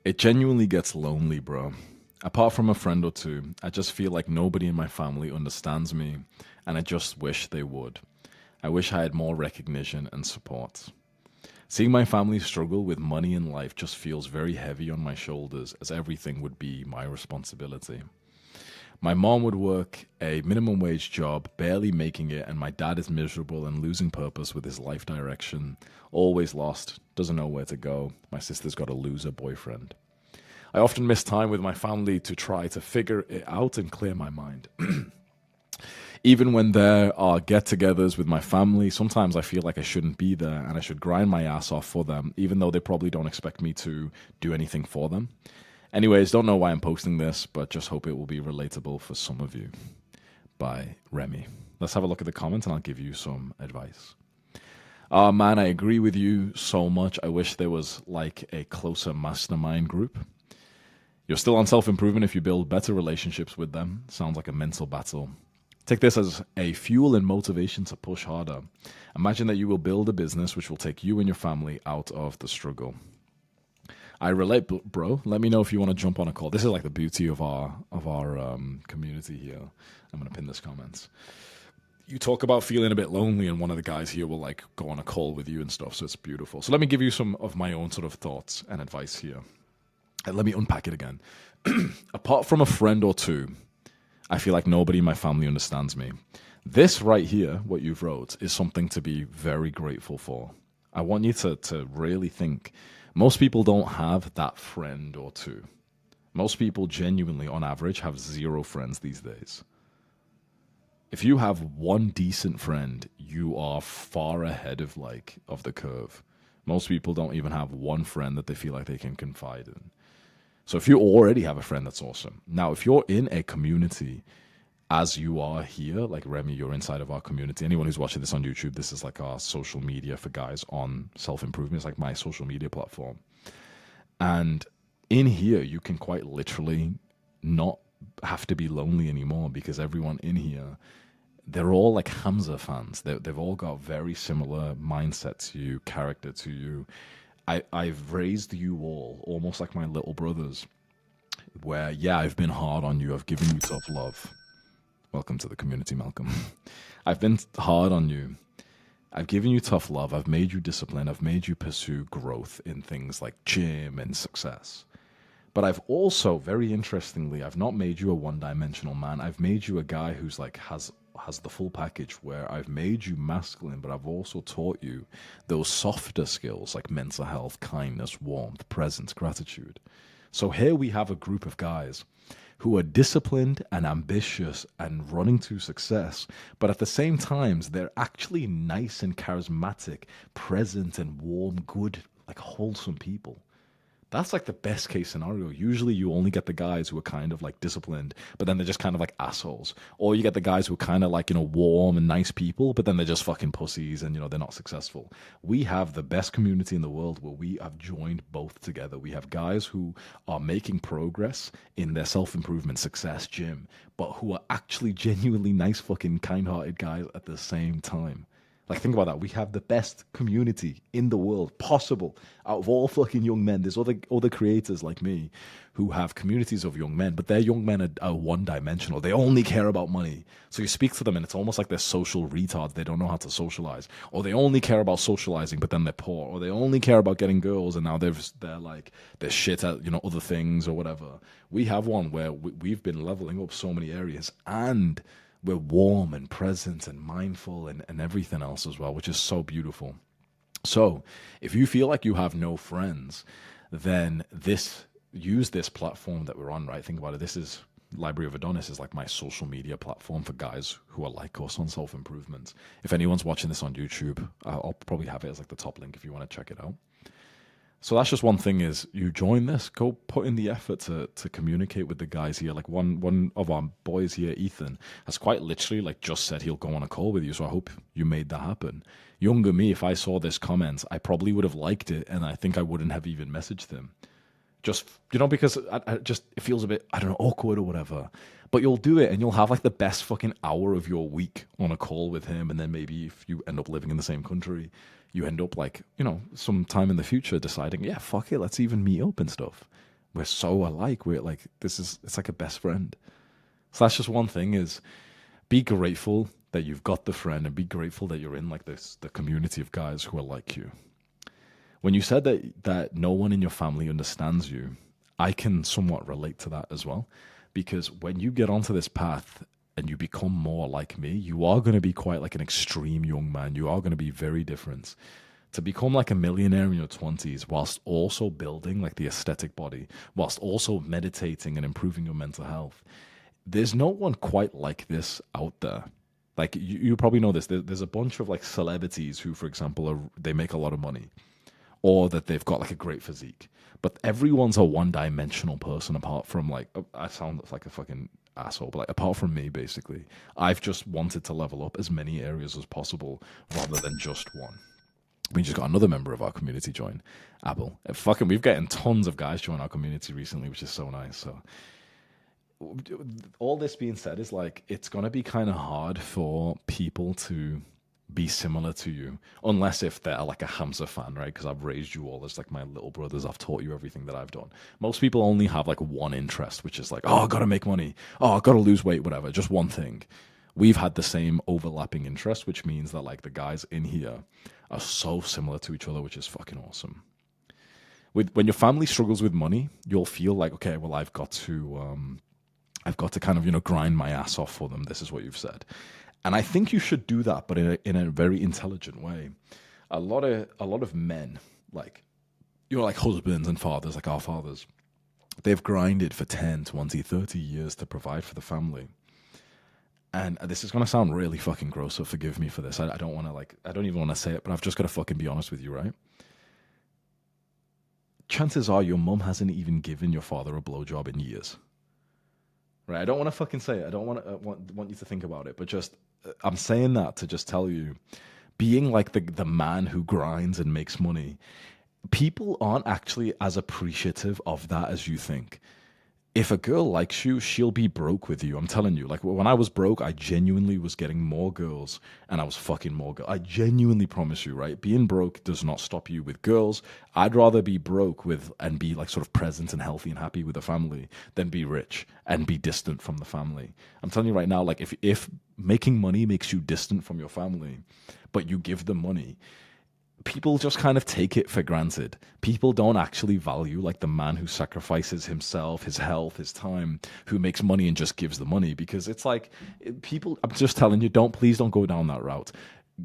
It genuinely gets lonely, bro. Apart from a friend or two, I just feel like nobody in my family understands me, and I just wish they would. I wish I had more recognition and support. Seeing my family struggle with money in life just feels very heavy on my shoulders, as everything would be my responsibility. My mom would work a minimum wage job, barely making it, and my dad is miserable and losing purpose with his life direction. Always lost, doesn't know where to go. My sister's got a loser boyfriend. I often miss time with my family to try to figure it out and clear my mind. Even when there are get togethers with my family, sometimes I feel like I shouldn't be there and I should grind my ass off for them, even though they probably don't expect me to do anything for them. Anyways, don't know why I'm posting this, but just hope it will be relatable for some of you. By Remy. Let's have a look at the comments and I'll give you some advice. Man, I agree with you so much. I wish there was like a closer mastermind group. You're still on self improvement if you build better relationships with them. Sounds like a mental battle. Take this as a fuel and motivation to push harder. Imagine that you will build a business which will take you and your family out of the struggle. I relate, bro. Let me know if you want to jump on a call. This is like the beauty of our community here. I'm gonna pin this comments. You talk about feeling a bit lonely, and one of the guys here will like go on a call with you and stuff. So it's beautiful. So let me give you some of my own sort of thoughts and advice here. And let me unpack it again. Apart from a friend or two, I feel like nobody in my family understands me. This right here, what you've wrote, is something to be very grateful for. I want you to really think. Most people don't have that friend or two. Most people genuinely, on average, have zero friends these days. If you have one decent friend, you are far ahead of the curve. Most people don't even have one friend that they feel like they can confide in. So if you already have a friend, that's awesome. Now, if you're in a community as you are here, like Remy, you're inside of our community. Anyone who's watching this on YouTube, this is like our social media for guys on self-improvement. It's like my social media platform. And in here, you can quite literally not have to be lonely anymore because everyone in here, they're all like Hamza fans. They've all got very similar mindset to you, character to you. I've raised you all almost like my little brothers, where, yeah, I've been hard on you. I've given you tough love. Welcome to the community, Malcolm. I've been hard on you. I've given you tough love. I've made you disciplined. I've made you pursue growth in things like gym and success. But I've also, very interestingly, I've not made you a one-dimensional man. I've made you a guy who's like has the full package, where I've made you masculine, but I've also taught you those softer skills like mental health, kindness, warmth, presence, gratitude. So here we have a group of guys who are disciplined and ambitious and running to success, but at the same time, they're actually nice and charismatic, present and warm, good, like wholesome people. That's like the best case scenario. Usually you only get the guys who are kind of like disciplined, but then they're just kind of like assholes. Or you get the guys who are kind of like, warm and nice people, but then they're just fucking pussies and, they're not successful. We have the best community in the world where we have joined both together. We have guys who are making progress in their self-improvement, success, gym, but who are actually genuinely nice fucking kind-hearted guys at the same time. Like, think about that. We have the best community in the world possible out of all fucking young men. There's other creators like me who have communities of young men, but their young men are one-dimensional. They only care about money. So you speak to them and it's almost like they're social retards. They don't know how to socialize. Or they only care about socializing, but then they're poor. Or they only care about getting girls and now they're shit at, other things or whatever. We have one where we've been leveling up so many areas, and we're warm and present and mindful and everything else as well, which is so beautiful. So if you feel like you have no friends, then use this platform that we're on, right? Think about it. This is Library of Adonis is like my social media platform for guys who are like us on self-improvement. If anyone's watching this on YouTube, I'll probably have it as like the top link if you want to check it out. So that's just one thing, is you join this, go put in the effort to communicate with the guys here. Like one of our boys here, Ethan, has quite literally like just said he'll go on a call with you. So I hope you made that happen. Younger me, if I saw this comment, I probably would have liked it, and I think I wouldn't have even messaged him. Just, because it feels a bit, I don't know, awkward or whatever. But you'll do it and you'll have like the best fucking hour of your week on a call with him. And then maybe if you end up living in the same country, you end up like, some time in the future deciding, yeah, fuck it, let's even meet up and stuff. We're so alike. We're like, it's like a best friend. So that's just one thing is be grateful that you've got the friend and be grateful that you're in like the community of guys who are like you. When you said that no one in your family understands you, I can somewhat relate to that as well. Because when you get onto this path and you become more like me, you are going to be quite like an extreme young man. You are going to be very different. To become like a millionaire in your 20s whilst also building like the aesthetic body, whilst also meditating and improving your mental health, there's no one quite like this out there. Like you probably know this. There's a bunch of like celebrities who, for example, they make a lot of money, or that they've got like a great physique. But everyone's a one-dimensional person apart from like I sound like a fucking asshole, but like apart from me, basically, I've just wanted to level up as many areas as possible rather than just one. We just got another member of our community join, Abel. Fucking, we've gotten tons of guys join our community recently, which is so nice. So all this being said is like it's gonna be kind of hard for people to be similar to you unless if they're like a Hamza fan, right? Because I've raised you all as like my little brothers. I've taught you everything that I've done. Most people only have like one interest, which is like, oh, I gotta make money, oh, I gotta lose weight, whatever, just one thing. We've had the same overlapping interest, which means that like the guys in here are so similar to each other, which is fucking awesome. When your family struggles with money, you'll feel like, okay, well, I've got to kind of, grind my ass off for them. This is what you've said. And I think you should do that, but in a very intelligent way. A lot of men, like, like husbands and fathers, like our fathers, they've grinded for 10, 20, 30 years to provide for the family. And this is going to sound really fucking gross, so forgive me for this. I don't want to, like, I don't even want to say it, but I've just got to fucking be honest with you, right? Chances are your mum hasn't even given your father a blowjob in years. Right? I don't want to fucking say it. I don't want you to think about it, but just I'm saying that to just tell you, being like the man who grinds and makes money, people aren't actually as appreciative of that as you think. If a girl likes you, she'll be broke with you. I'm telling you. Like when I was broke, I genuinely was getting more girls and I was fucking more girls. I genuinely promise you, right? Being broke does not stop you with girls. I'd rather be broke with and be like sort of present and healthy and happy with a family than be rich and be distant from the family. I'm telling you right now, like if making money makes you distant from your family, but you give them money, people just kind of take it for granted. People don't actually value like the man who sacrifices himself, his health, his time, who makes money and just gives the money, because it's like people, I'm just telling you, please don't go down that route.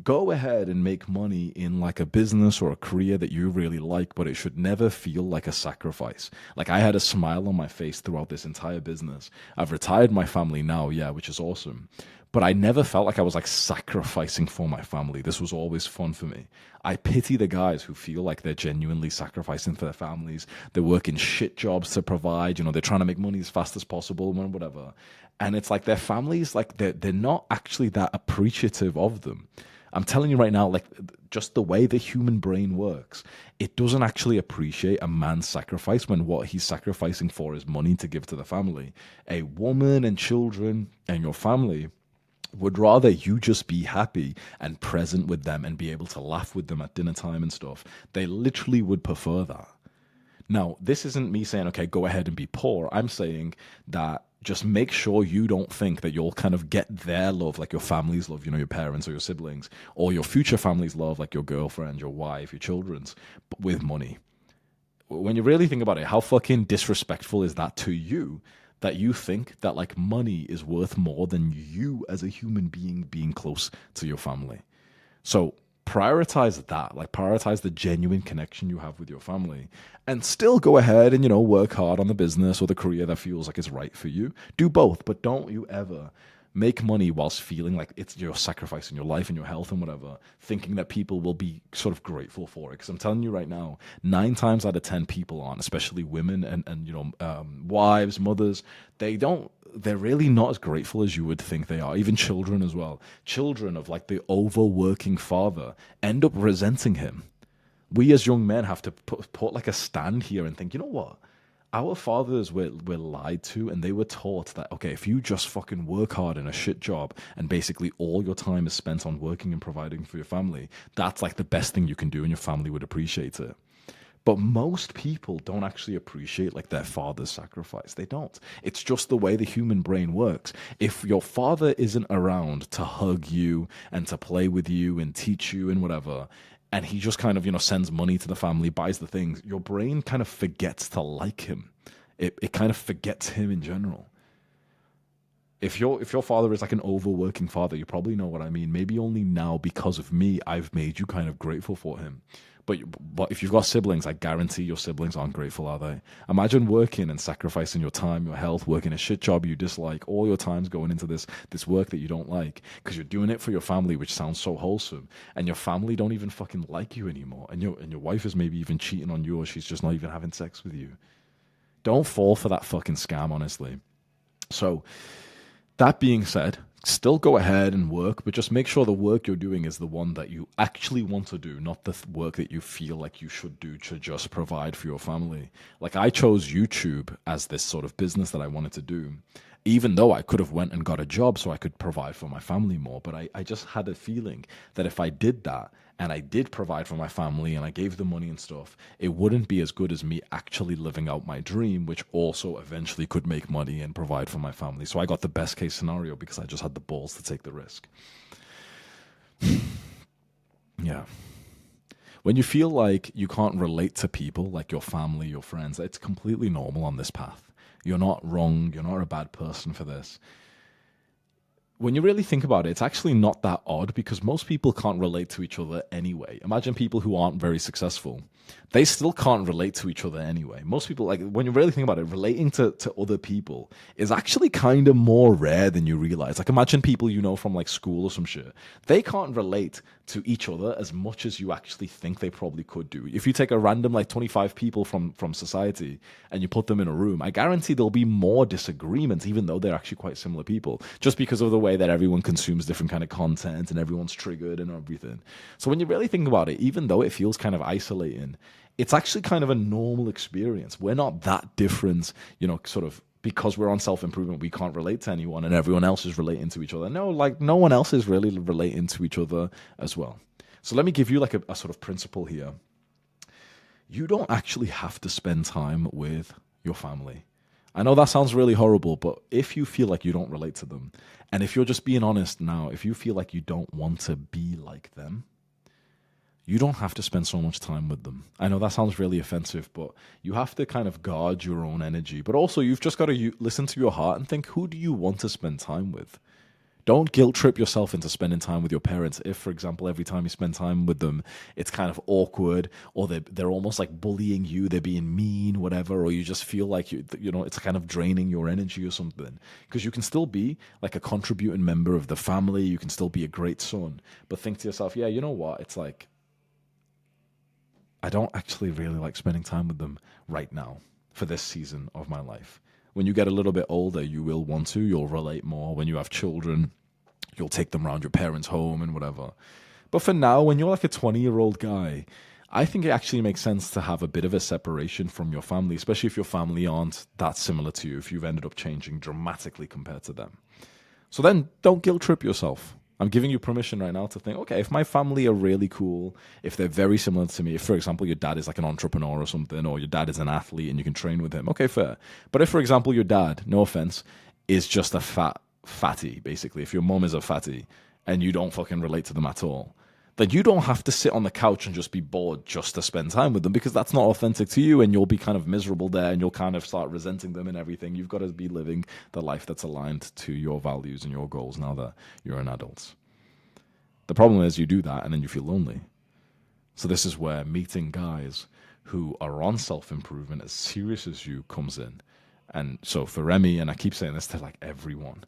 Go ahead and make money in like a business or a career that you really like, but it should never feel like a sacrifice. Like I had a smile on my face throughout this entire business. I've retired my family now, yeah, which is awesome. But I never felt like I was like sacrificing for my family. This was always fun for me. I pity the guys who feel like they're genuinely sacrificing for their families. They're working shit jobs to provide, they're trying to make money as fast as possible and whatever. And it's like their families, like they're not actually that appreciative of them. I'm telling you right now, like just the way the human brain works, it doesn't actually appreciate a man's sacrifice when what he's sacrificing for is money to give to the family. A woman and children and your family would rather you just be happy and present with them and be able to laugh with them at dinner time and stuff. They literally would prefer that. Now, this isn't me saying, okay, go ahead and be poor. I'm saying that just make sure you don't think that you'll kind of get their love, like your family's love, your parents or your siblings, or your future family's love, like your girlfriend, your wife, your children's, but with money. When you really think about it, how fucking disrespectful is that to you, that you think that like money is worth more than you as a human being close to your family? So prioritize that, like prioritize the genuine connection you have with your family, and still go ahead and work hard on the business or the career that feels like it's right for you. Do both, but don't you ever make money whilst feeling like you're sacrificing your life and your health and whatever, thinking that people will be sort of grateful for it. Because I'm telling you right now, 9 times out of 10 people aren't, especially women and wives, mothers. They're really not as grateful as you would think they are. Even children as well. Children of like the overworking father end up resenting him. We as young men have to put like a stand here and think, you know what? Our fathers were lied to, and they were taught that, okay, if you just fucking work hard in a shit job and basically all your time is spent on working and providing for your family, that's like the best thing you can do and your family would appreciate it. But most people don't actually appreciate like their father's sacrifice. They don't. It's just the way the human brain works. If your father isn't around to hug you and to play with you and teach you and whatever, and he just kind of, sends money to the family, buys the things, your brain kind of forgets to like him. It kind of forgets him in general. If your father is like an overworking father, you probably know what I mean. Maybe only now because of me, I've made you kind of grateful for him. But if you've got siblings, I guarantee your siblings aren't grateful, are they? Imagine working and sacrificing your time, your health, working a shit job you dislike, all your time's going into this work that you don't like because you're doing it for your family, which sounds so wholesome, and your family don't even fucking like you anymore, and your wife is maybe even cheating on you, or she's just not even having sex with you. Don't fall for that fucking scam, honestly. So that being said, still go ahead and work, but just make sure the work you're doing is the one that you actually want to do, not the work that you feel like you should do to just provide for your family. Like I chose YouTube as this sort of business that I wanted to do, even though I could have went and got a job so I could provide for my family more. But I just had a feeling that if I did that and I did provide for my family and I gave them money and stuff, it wouldn't be as good as me actually living out my dream, which also eventually could make money and provide for my family. So I got the best case scenario because I just had the balls to take the risk. Yeah. When you feel like you can't relate to people, like your family, your friends, it's completely normal on this path. You're not wrong. You're not a bad person for this. When you really think about it, it's actually not that odd because most people can't relate to each other anyway. Imagine people who aren't very successful. They still can't relate to each other anyway. Most people, like, when you really think about it, relating to other people is actually kind of more rare than you realize. Like, imagine people you know from, like, school or some shit. They can't relate to each other as much as you actually think they probably could do. If you take a random, like, 25 people from society and you put them in a room, I guarantee there'll be more disagreements, even though they're actually quite similar people, just because of the way that everyone consumes different kind of content and everyone's triggered and everything. So when you really think about it, even though it feels kind of isolating, it's actually kind of a normal experience. We're not that different, sort of because we're on self-improvement, we can't relate to anyone and everyone else is relating to each other. No, like no one else is really relating to each other as well. So let me give you like a sort of principle here. You don't actually have to spend time with your family. I know that sounds really horrible, but if you feel like you don't relate to them, and if you're just being honest now, if you feel like you don't want to be like them, you don't have to spend so much time with them. I know that sounds really offensive, but you have to kind of guard your own energy. But also, you've just got to listen to your heart and think, who do you want to spend time with? Don't guilt trip yourself into spending time with your parents. If, for example, every time you spend time with them, it's kind of awkward, or they're almost like bullying you, they're being mean, whatever, or you just feel like it's kind of draining your energy or something. Because you can still be like a contributing member of the family, you can still be a great son, but think to yourself, yeah, you know what? It's like I don't actually really like spending time with them right now for this season of my life. When you get a little bit older, you will want to. You'll relate more. When you have children, you'll take them around your parents' home and whatever. But for now, when you're like a 20-year-old guy, I think it actually makes sense to have a bit of a separation from your family, especially if your family aren't that similar to you, if you've ended up changing dramatically compared to them. So then don't guilt trip yourself. I'm giving you permission right now to think, okay, if my family are really cool, if they're very similar to me, if, for example, your dad is like an entrepreneur or something, or your dad is an athlete and you can train with him, okay, fair. But if, for example, your dad, no offense, is just a fatty, basically, if your mom is a fatty and you don't fucking relate to them at all, then you don't have to sit on the couch and just be bored just to spend time with them, because that's not authentic to you and you'll be kind of miserable there and you'll kind of start resenting them and everything. You've got to be living the life that's aligned to your values and your goals now that you're an adult. The problem is you do that and then you feel lonely. So this is where meeting guys who are on self-improvement as serious as you comes in. And so for Remy, and I keep saying this to like everyone,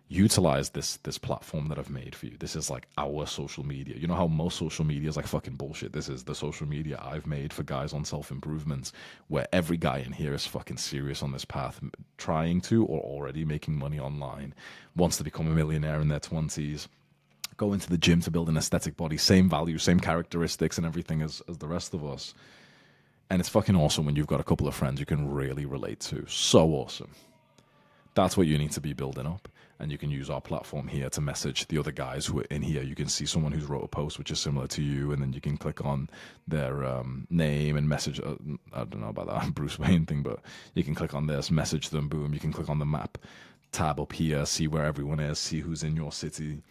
utilize this platform that I've made for you. This is like our social media. You know how most social media is like fucking bullshit? This is the social media I've made for guys on self-improvement, where every guy in here is fucking serious on this path, trying to or already making money online, wants to become a millionaire in their 20s, go into the gym to build an aesthetic body, same values, same characteristics and everything as the rest of us. And it's fucking awesome when you've got a couple of friends you can really relate to. So awesome. That's what you need to be building up. and you can use our platform here to message the other guys who are in here. You can see someone who's wrote a post which is similar to you, and then you can click on their name and message. I don't know about that Bruce Wayne thing, but you can click on this, message them, boom. You can click on the map tab up here, see where everyone is, see who's in your city.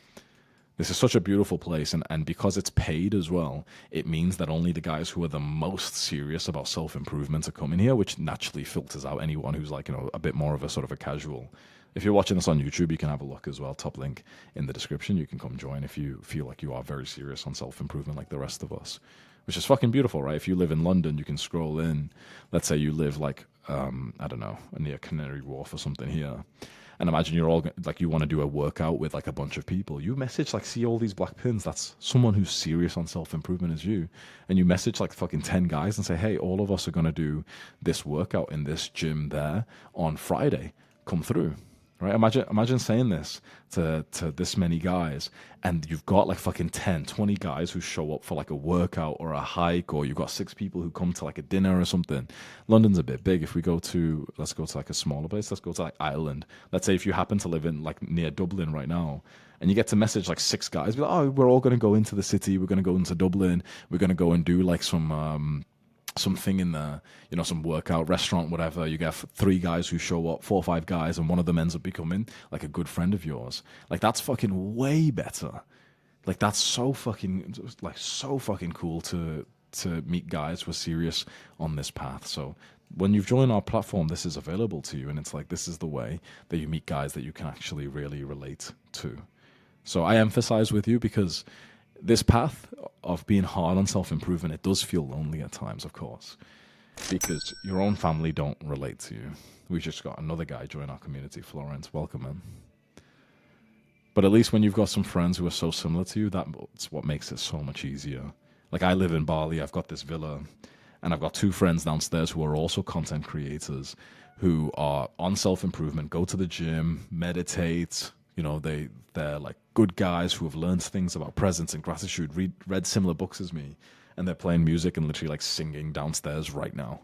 This is such a beautiful place, and because it's paid as well, it means that only the guys who are the most serious about self-improvement are coming here, which naturally filters out anyone who's like, a bit more of a sort of a casual. If you're watching this on YouTube, you can have a look as well. Top link in the description. You can come join if you feel like you are very serious on self-improvement like the rest of us, which is fucking beautiful, right? If you live in London, you can scroll in. Let's say you live like, I don't know, near Canary Wharf or something here. And imagine you're all like, you want to do a workout with like a bunch of people. You message like, see all these black pins. That's someone who's serious on self-improvement as you. And you message like fucking 10 guys and say, hey, all of us are going to do this workout in this gym there on Friday. Come through. Right? Imagine saying this to this many guys, and you've got like fucking 10, 20 guys who show up for like a workout or a hike, or you've got 6 people who come to like a dinner or something. London's a bit big. If we let's go to like a smaller place. Let's go to like Ireland. Let's say if you happen to live in like near Dublin right now, and you get to message like 6 guys, be like, oh, we're all going to go into the city. We're going to go into Dublin. We're going to go and do like something in the, some workout restaurant, whatever. You get 3 guys who show up, 4 or 5 guys, and one of them ends up becoming like a good friend of yours. Like, that's fucking way better. Like, that's so fucking cool to meet guys who are serious on this path. So when you've joined our platform, this is available to you, and it's like, this is the way that you meet guys that you can actually really relate to. So I emphasize with you, because this path of being hard on self-improvement, it does feel lonely at times, of course, because your own family don't relate to you. We just got another guy join our community, Florence. Welcome, man. But at least when you've got some friends who are so similar to you, that's what makes it so much easier. Like, I live in Bali. I've got this villa, and I've got 2 friends downstairs who are also content creators who are on self-improvement, go to the gym, meditate. They're like good guys who have learned things about presence and gratitude, read similar books as me, and they're playing music and literally like singing downstairs right now.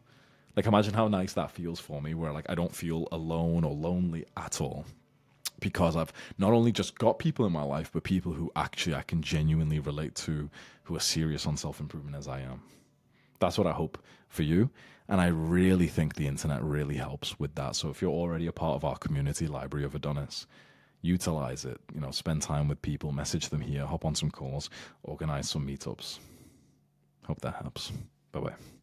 Like, imagine how nice that feels for me, where like I don't feel alone or lonely at all, because I've not only just got people in my life, but people who actually I can genuinely relate to, who are serious on self-improvement as I am. That's what I hope for you. And I really think the internet really helps with that. So if you're already a part of our community library of Adonis, utilize it, spend time with people, message them here, hop on some calls, organize some meetups. Hope that helps. Bye-bye.